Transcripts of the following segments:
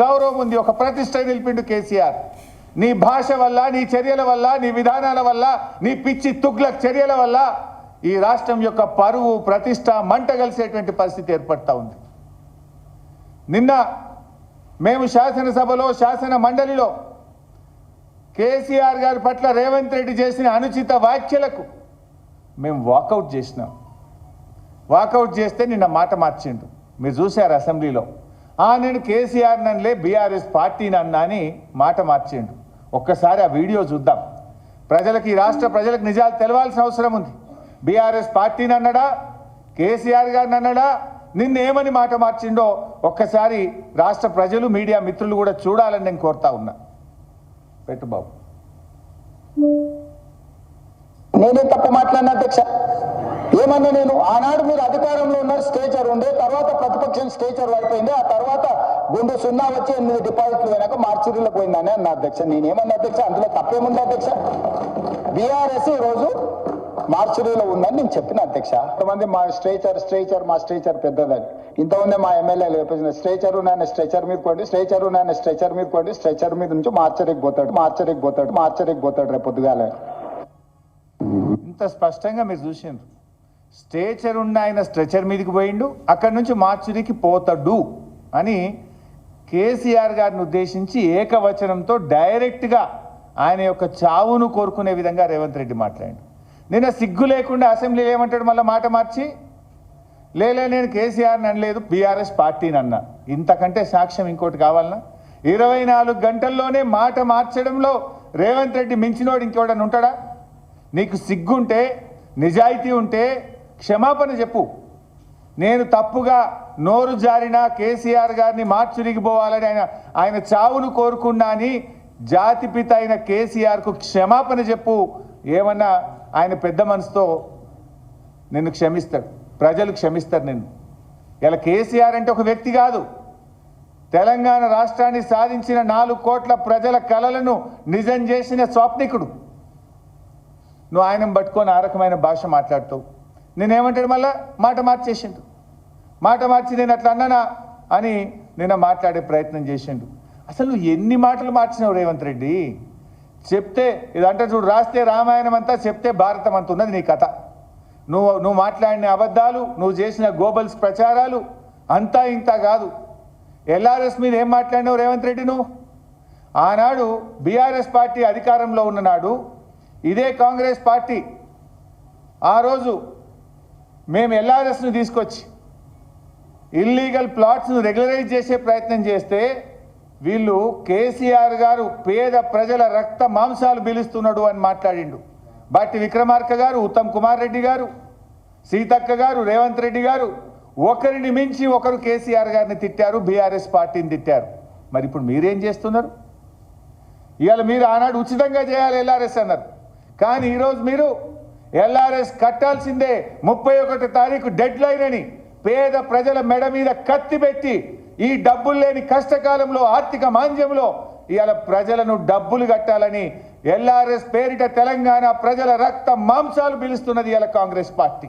గౌరవం ఉంది, ఒక ప్రతిష్ట నిలిపిండు కేసీఆర్. నీ భాష వల్ల, నీ చర్యల వల్ల, నీ విధానాల వల్ల, నీ పిచ్చి తుగ్లక్ చర్యల వల్ల ఈ రాష్ట్రం యొక్క పరువు ప్రతిష్ట మంటగలిసేటువంటి పరిస్థితి ఏర్పడతా ఉంది. నిన్న మేము శాసనసభలో, శాసన మండలిలో కేసీఆర్ గారి పట్ల రేవంత్ రెడ్డి చేసిన అనుచిత వ్యాఖ్యలకు మేము వాకౌట్ చేసినాం. వాకౌట్ చేస్తే నిన్న మాట మార్చిండు. మీరు చూశారు అసెంబ్లీలో. నేను కేసీఆర్ నన్నులే బీఆర్ఎస్ పార్టీని అన్నా అని మాట మార్చిండు. ఒక్కసారి ఆ వీడియో చూద్దాం. ప్రజలకు, ఈ రాష్ట్ర ప్రజలకు నిజాలు తెలవాల్సిన అవసరం ఉంది. బీఆర్ఎస్ పార్టీని అన్నాడా, కేసీఆర్ గారిని అన్నాడా, నిన్నేమని మాట మార్చిండో ఒక్కసారి రాష్ట్ర ప్రజలు, మీడియా మిత్రులు కూడా చూడాలని నేను కోరుతా ఉన్నా. పెట్టు బాబు. నేనే తప్ప మాట్లాడిన అధ్యక్ష. ఏమన్నా నేను ఆనాడు మీరు అధికారంలో ఉన్నారు, స్టేచర్ ఉండే, తర్వాత ప్రతిపక్షం స్టేచర్ అయిపోయింది, ఆ తర్వాత గుండు సున్నా వచ్చి 8 డిపాజిట్లు పోయినాక మార్చురీలో పోయిందని అన్న అధ్యక్ష. నేనేమన్నా అధ్యక్ష, అందులో తప్పేముంది అధ్యక్ష? బీఆర్ఎస్ ఈ రోజు మార్చురీలో ఉందని నేను చెప్పిన అధ్యక్ష. కొంతమంది మా స్ట్రేచర్ పెద్దదని, ఇంతమంది మా ఎమ్మెల్యేలు చెప్పేసిన స్ట్రేచర్ నాన్న స్ట్రెచర్ మీద పోండి, స్ట్రేచర్ నాన్న స్ట్రెచర్ మీద పోండి, స్ట్రెచర్ మీద నుంచి మార్చరికి పోతాడు రేపు పొద్దుగాల. ఇంత స్పష్టంగా మీరు చూసిండ్రు. స్ట్రేచర్ ఉన్న ఆయన స్ట్రెచర్ మీదకి పోయిండు, అక్కడి నుంచి మార్చురీకి పోతాడు అని కేసీఆర్ గారిని ఉద్దేశించి ఏకవచనంతో డైరెక్ట్గా ఆయన యొక్క చావును కోరుకునే విధంగా రేవంత్ రెడ్డి మాట్లాడాడు. నిన్న సిగ్గు లేకుండా అసెంబ్లీలో ఏమంటాడు, మళ్ళీ మాట మార్చి, నేను కేసీఆర్ని అనలేదు, బీఆర్ఎస్ పార్టీని అన్నా. ఇంతకంటే సాక్ష్యం ఇంకోటి కావాలన్నా? 24 గంటల్లోనే మాట మార్చడంలో రేవంత్ రెడ్డి మించినోడు ఇంకోడని ఉంటాడా? నీకు సిగ్గుంటే, నిజాయితీ ఉంటే క్షమాపణ చెప్పు. నేను తప్పుగా నోరు జారిన కేసీఆర్ గారిని మార్చురికి పోవాలని ఆయన చావును కోరుకున్నా అని జాతిపిత అయిన కేసీఆర్కు క్షమాపణ చెప్పు. ఏమన్నా ఆయన పెద్ద మనసుతో నిన్ను క్షమిస్తాడు, ప్రజలు క్షమిస్తారు నిన్ను. ఇలా కేసీఆర్ అంటే ఒక వ్యక్తి కాదు, తెలంగాణ రాష్ట్రాన్ని సాధించిన 4 కోట్ల ప్రజల కలలను నిజం చేసిన స్వప్నికుడు. నువ్వు ఆయన పట్టుకొని ఆ రకమైన భాష మాట్లాడుతావు. నేనేమంటాడు, మళ్ళా మాట మార్చేసిండు. మాట మార్చి నేను అట్లా అన్నానా అని నిన్న మాట్లాడే ప్రయత్నం చేసిండు. అసలు నువ్వు ఎన్ని మాటలు మార్చినావు రేవంత్ రెడ్డి? చెప్తే ఇదంటే చూడు, రాస్తే రామాయణం అంతా, చెప్తే భారతం అంత ఉన్నది నీ కథ. నువ్వు మాట్లాడిన అబద్ధాలు, నువ్వు చేసిన గోబల్స్ ప్రచారాలు అంతా ఇంత కాదు. ఎల్ఆర్ఎస్ మీద ఏం మాట్లాడినావు రేవంత్ రెడ్డి నువ్వు? ఆనాడు బీఆర్ఎస్ పార్టీ అధికారంలో ఉన్ననాడు ఇదే కాంగ్రెస్ పార్టీ ఆ రోజు మేము ఎల్ఆర్ఎస్ను తీసుకొచ్చి ఇల్లీగల్ ప్లాట్స్ను రెగ్యులరైజ్ చేసే ప్రయత్నం చేస్తే వీళ్ళు కేసీఆర్ గారు పేద ప్రజల రక్త మాంసాలు పీలుస్తున్నాడు అని మాట్లాడిండు. బట్టి విక్రమార్క గారు, ఉత్తమ్ కుమార్ రెడ్డి గారు, సీతక్క గారు, రేవంత్ రెడ్డి గారు ఒకరిని మించి ఒకరు కేసీఆర్ గారిని తిట్టారు, బీఆర్ఎస్ పార్టీని తిట్టారు. మరి ఇప్పుడు మీరేం చేస్తున్నారు? ఇవాళ మీరు ఆనాడు ఉచితంగా చేయాలి ఎల్ఆర్ఎస్ అన్నారు, కానీ ఈరోజు మీరు ఎల్ఆర్ఎస్ కట్టాల్సిందే, 31 తారీఖు డెడ్ లైన్ అని పేద ప్రజల మెడ మీద కత్తి పెట్టి ఈ డబ్బులు లేని కష్టకాలంలో, ఆర్థిక మాంద్యంలో ఇవాళ ప్రజలను డబ్బులు కట్టాలని ఎల్ఆర్ఎస్ పేరిట తెలంగాణ ప్రజల రక్త మాంసాలు పిలుస్తున్నది ఇవాళ కాంగ్రెస్ పార్టీ.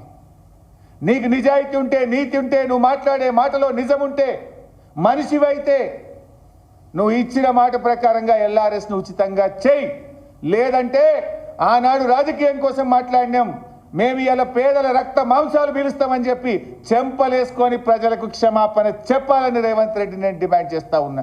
నీకు నిజాయితీ ఉంటే, నీతి ఉంటే, నువ్వు మాట్లాడే మాటలో నిజం ఉంటే, మనిషివైతే నువ్వు ఇచ్చిన మాట ప్రకారంగా ఎల్ఆర్ఎస్ను ఉచితంగా చేయి. లేదంటే ఆనాడు రాజకీయం కోసం మాట్లాడినాం, మేము ఇలా పేదల రక్త మాంసాలు పీలుస్తామని చెప్పి చెంపలేసుకొని ప్రజలకు క్షమాపణ చెప్పాలని రేవంత్ రెడ్డి నేను డిమాండ్ చేస్తా ఉన్నా.